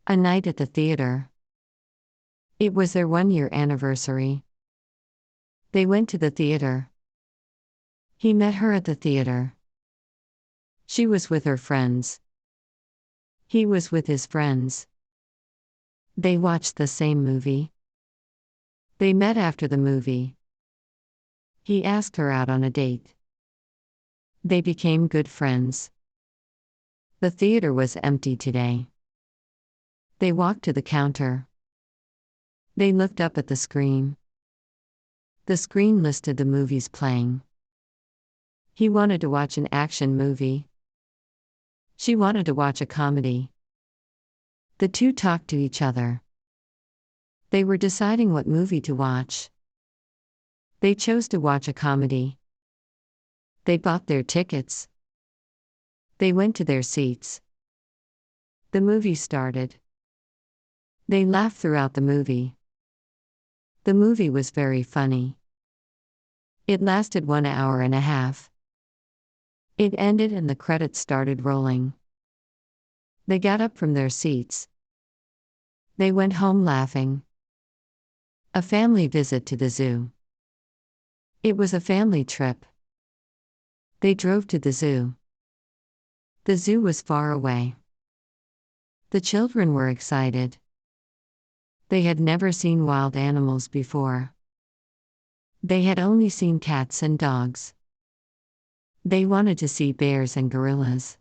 A night at the theater. It was their 1-year anniversary. They went to the theater. He met her at the theater. She was with her friends. He was with his friends. They watched the same movie. They met after the movie. He asked her out on a date. They became good friends. The theater was empty today. They walked to the counter. They looked up at the screen. The screen listed the movies playing. He wanted to watch an action movie. She wanted to watch a comedy. The two talked to each other. They were deciding what movie to watch. They chose to watch a comedy. They bought their tickets. They went to their seats. The movie started. They laughed throughout the movie. The movie was very funny. It lasted 1 hour and a half. It ended and the credits started rolling. They got up from their seats. They went home laughing. A family visit to the zoo. It was a family trip. They drove to the zoo. The zoo was far away. The children were excited. They had never seen wild animals before. They had only seen cats and dogs. They wanted to see bears and gorillas.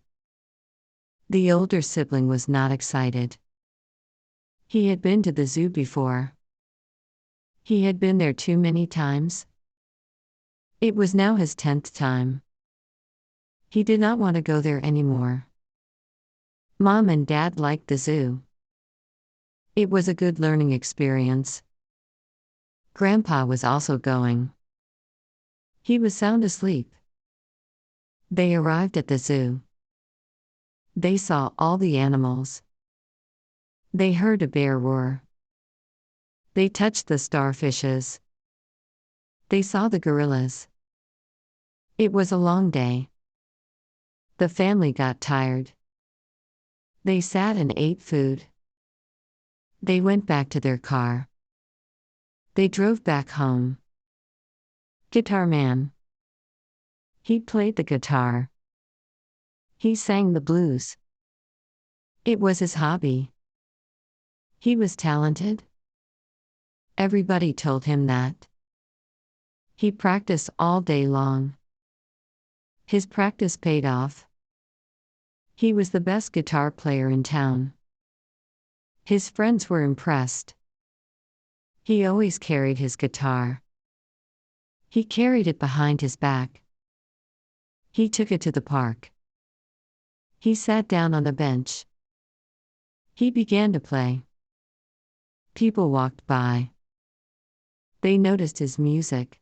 The older sibling was not excited. He had been to the zoo before. He had been there too many times. It was now his 10th time. He did not want to go there anymore. Mom and Dad liked the zoo. It was a good learning experience. Grandpa was also going. He was sound asleep. They arrived at the zoo. They saw all the animals. They heard a bear roar. They touched the starfishes. They saw the gorillas. It was a long day. The family got tired. They sat and ate food. They went back to their car. They drove back home. Guitar Man. He played the guitar. He sang the blues. It was his hobby. He was talented. Everybody told him that. He practiced all day long. His practice paid off. He was the best guitar player in town. His friends were impressed. He always carried his guitar. He carried it behind his back. He took it to the park. He sat down on the bench. He began to play. People walked by. They noticed his music.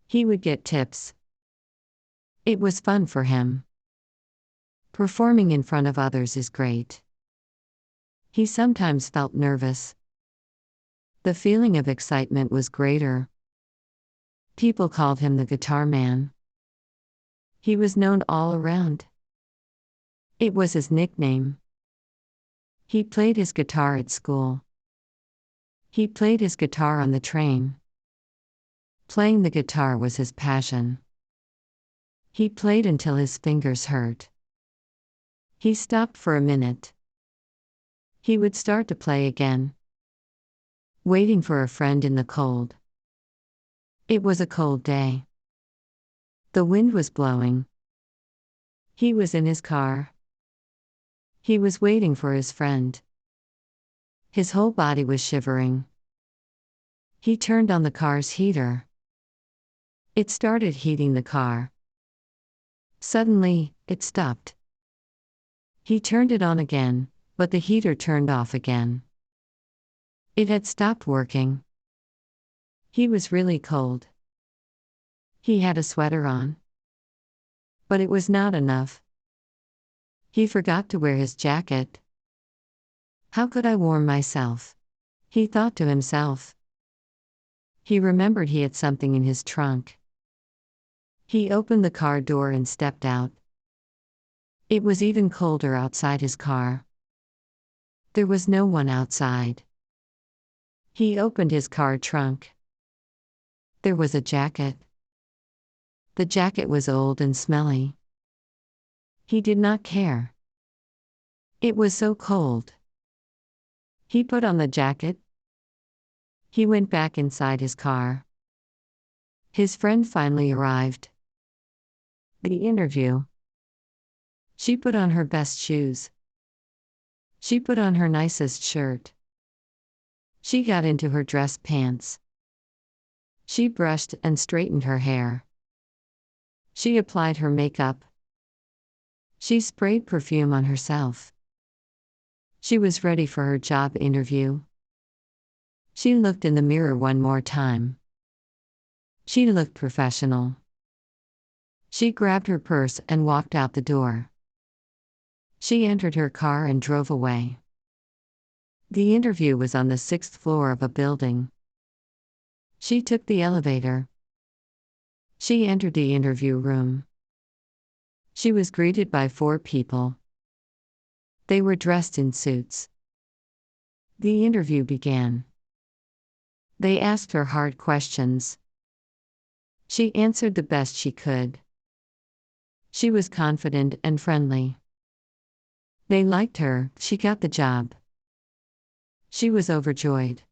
He would get tips. It was fun for him. Performing in front of others is great. He sometimes felt nervous. The feeling of excitement was greater. People called him the Guitar Man. He was known all around. It was his nickname. He played his guitar at school. He played his guitar on the train. Playing the guitar was his passion. He played until his fingers hurt. He stopped for a minute. He would start to play again. Waiting for a friend in the cold. It was a cold day. The wind was blowing. He was in his car. He was waiting for his friend. His whole body was shivering. He turned on the car's heater. It started heating the car. Suddenly, it stopped. He turned it on again, but the heater turned off again. It had stopped working. He was really cold. He had a sweater on. But it was not enough. He forgot to wear his jacket. How could I warm myself? He thought to himself. He remembered he had something in his trunk. He opened the car door and stepped out. It was even colder outside his car. There was no one outside. He opened his car trunk. There was a jacket. The jacket was old and smelly. He did not care. It was so cold. He put on the jacket. He went back inside his car. His friend finally arrived. The interview. She put on her best shoes. She put on her nicest shirt. She got into her dress pants. She brushed and straightened her hair. She applied her makeup. She sprayed perfume on herself. She was ready for her job interview. She looked in the mirror one more time. She looked professional. She grabbed her purse and walked out the door. She entered her car and drove away. The interview was on the 6th floor of a building. She took the elevator. She entered the interview room. She was greeted by 4 people. They were dressed in suits. The interview began. They asked her hard questions. She answered the best she could. She was confident and friendly. They liked her, she got the job. She was overjoyed.